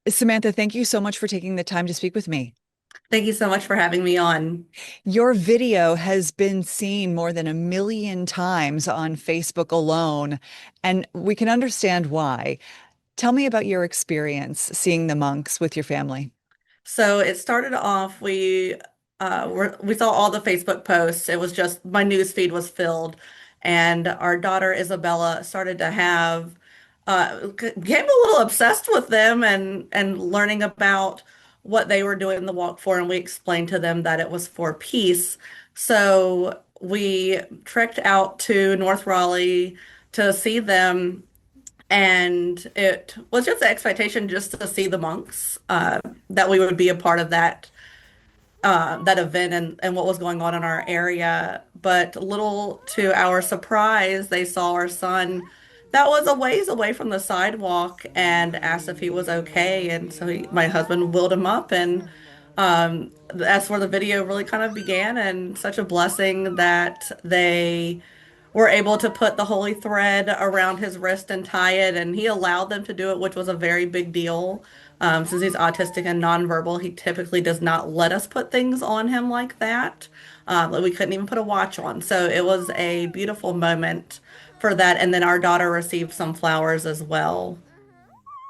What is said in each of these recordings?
Samantha, thank you so much for taking the time to speak with me. Thank you so much for having me on. Your video has been seen more than 1 million times on Facebook alone, and we can understand why. Tell me about your experience seeing the monks with your family. So it started off, we saw all the Facebook posts. It was just my news feed was filled, and our daughter Isabella started to have became a little obsessed with them and learning about what they were doing the walk for, and we explained to them that it was for peace. So we trekked out to North Raleigh to see them. And it was just the expectation just to see the monks, that we would be a part of that event and what was going on in our area. But little to our surprise, they saw our son that was a ways away from the sidewalk and asked if he was okay. And so my husband wheeled him up, and that's where the video really kind of began. And such a blessing that they were able to put the holy thread around his wrist and tie it, and he allowed them to do it, which was a very big deal. Since he's autistic and nonverbal, he typically does not let us put things on him like that. Like we couldn't even put a watch on. So it was a beautiful moment for that. And then our daughter received some flowers as well.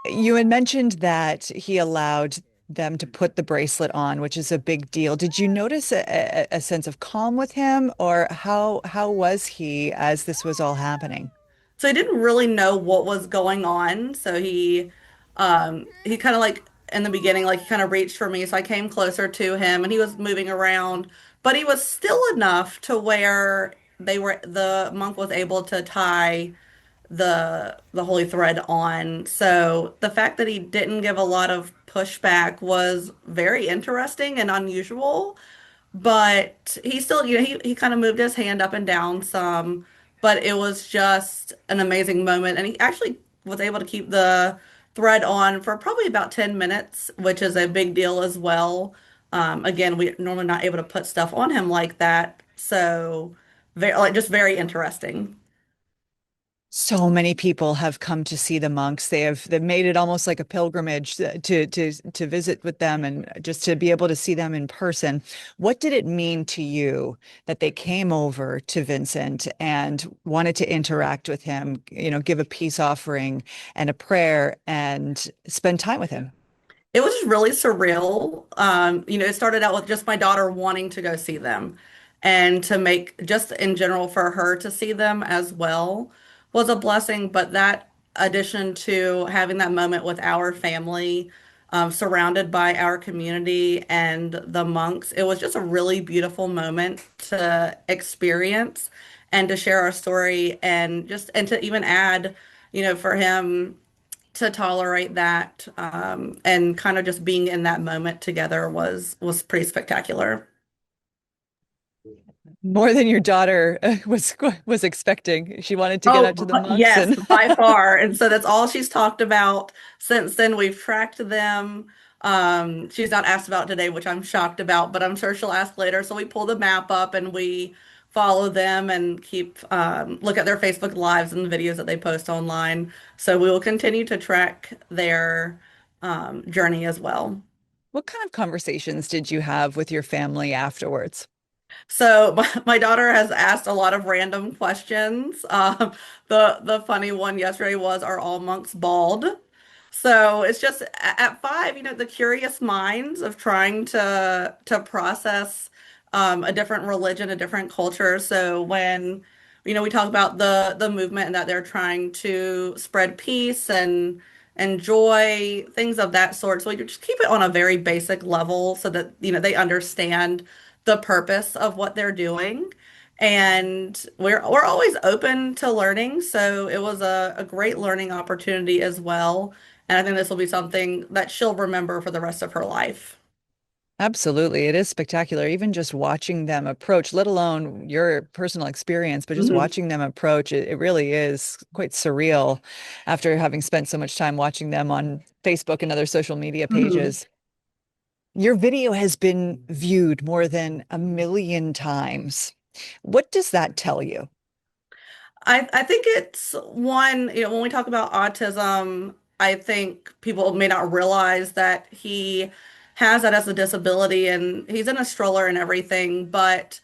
You had mentioned that he allowed them to put the bracelet on, which is a big deal. Did you notice a sense of calm with him, or how was he as this was all happening? So he didn't really know what was going on. So he kind of like in the beginning, like he kind of reached for me. So I came closer to him and he was moving around, but he was still enough to where the monk was able to tie the holy thread on. So the fact that he didn't give a lot of pushback was very interesting and unusual. But he still, he kind of moved his hand up and down some, but it was just an amazing moment. And he actually was able to keep the thread on for probably about 10 minutes, which is a big deal as well. Again, we're normally not able to put stuff on him like that. So very, like, just very interesting. So many people have come to see the monks. They've made it almost like a pilgrimage to visit with them and just to be able to see them in person. What did it mean to you that they came over to Vincent and wanted to interact with him, give a peace offering and a prayer and spend time with him? It was just really surreal. It started out with just my daughter wanting to go see them, and to make just in general for her to see them as well was a blessing. But that addition to having that moment with our family, surrounded by our community and the monks, it was just a really beautiful moment to experience and to share our story and to even add, for him to tolerate that, and kind of just being in that moment together was pretty spectacular. More than your daughter was expecting. She wanted to get out to Oh, the monks yes, and by far. And so that's all she's talked about since then. We've tracked them. She's not asked about today, which I'm shocked about, but I'm sure she'll ask later. So we pull the map up and we follow them and keep look at their Facebook lives and the videos that they post online. So we will continue to track their journey as well. what kind of conversations did you have with your family afterwards? So my daughter has asked a lot of random questions. The funny one yesterday was, "Are all monks bald?" So it's just at 5, the curious minds of trying to process a different religion, a different culture. So when we talk about the movement and that they're trying to spread peace and joy, things of that sort. So you just keep it on a very basic level so that they understand the purpose of what they're doing. And we're always open to learning. So it was a great learning opportunity as well. And I think this will be something that she'll remember for the rest of her life. Absolutely. It is spectacular. Even just watching them approach, let alone your personal experience, but just Mhm. watching them approach, it really is quite surreal after having spent so much time watching them on Facebook and other social media Mhm. pages. Your video has been viewed more than 1 million times. What does that tell you? I think it's one, when we talk about autism, I think people may not realize that he has that as a disability and he's in a stroller and everything, but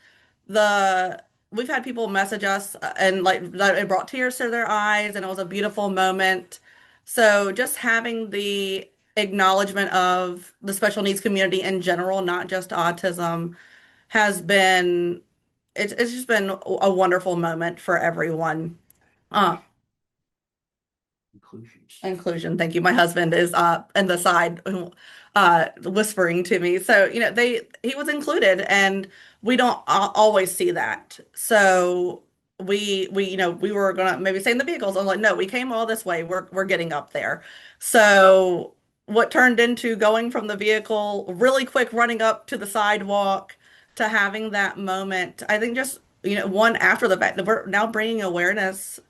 the we've had people message us and like that it brought tears to their eyes and it was a beautiful moment. So just having the acknowledgement of the special needs community in general, not just autism, has been it's just been a wonderful moment for everyone. Uh, Inclusion. Thank you. My husband is in the side whispering to me. So, he was included and we don't always see that. So we were gonna maybe stay in the vehicles. I'm like, no, we came all this way. We're getting up there. So what turned into going from the vehicle really quick, running up to the sidewalk to having that moment, I think just, one after the fact that we're now bringing awareness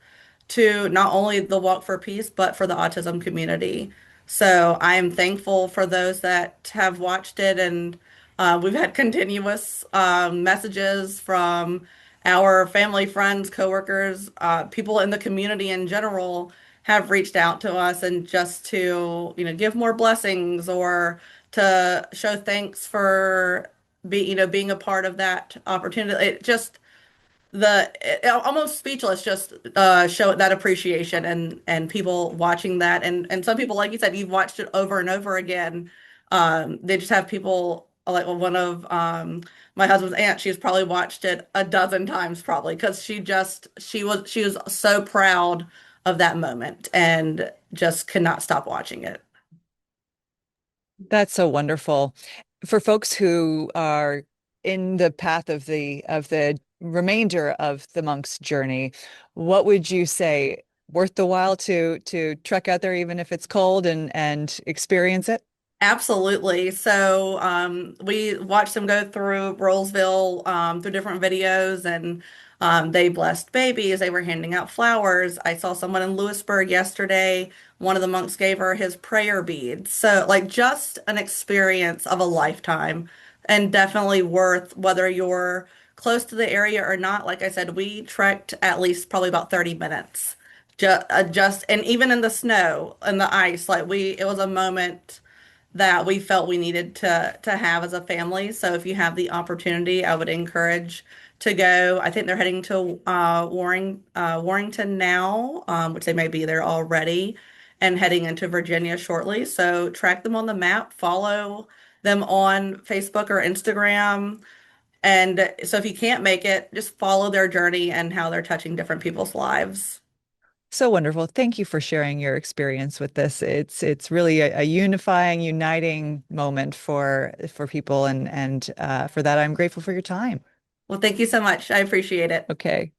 to not only the Walk for Peace, but for the autism community. So I am thankful for those that have watched it, and we've had continuous messages from our family, friends, coworkers, people in the community in general have reached out to us and just to, give more blessings or to show thanks for being a part of that opportunity. It just almost speechless just show that appreciation and people watching that and some people like you said you've watched it over and over again. They just have people like one of my husband's aunt, she's probably watched it a dozen times probably because she was so proud of that moment and just could not stop watching it. That's so wonderful. For folks who are in the path of the remainder of the monk's journey, what would you say worth the while to trek out there even if it's cold and experience it? Absolutely. So we watched them go through Rolesville through different videos, and they blessed babies. They were handing out flowers. I saw someone in Lewisburg yesterday. One of the monks gave her his prayer beads. So, like, just an experience of a lifetime, and definitely worth whether you're close to the area or not. Like I said, we trekked at least probably about 30 minutes. And even in the snow and the ice, it was a moment that we felt we needed to have as a family. So if you have the opportunity, I would encourage to go. I think they're heading to Warrington now, which they may be there already, and heading into Virginia shortly. So track them on the map, follow them on Facebook or Instagram. And so if you can't make it, just follow their journey and how they're touching different people's lives. So wonderful. Thank you for sharing your experience with this. It's really a unifying, uniting moment for people and for that I'm grateful for your time. Well, thank you so much. I appreciate it. Okay.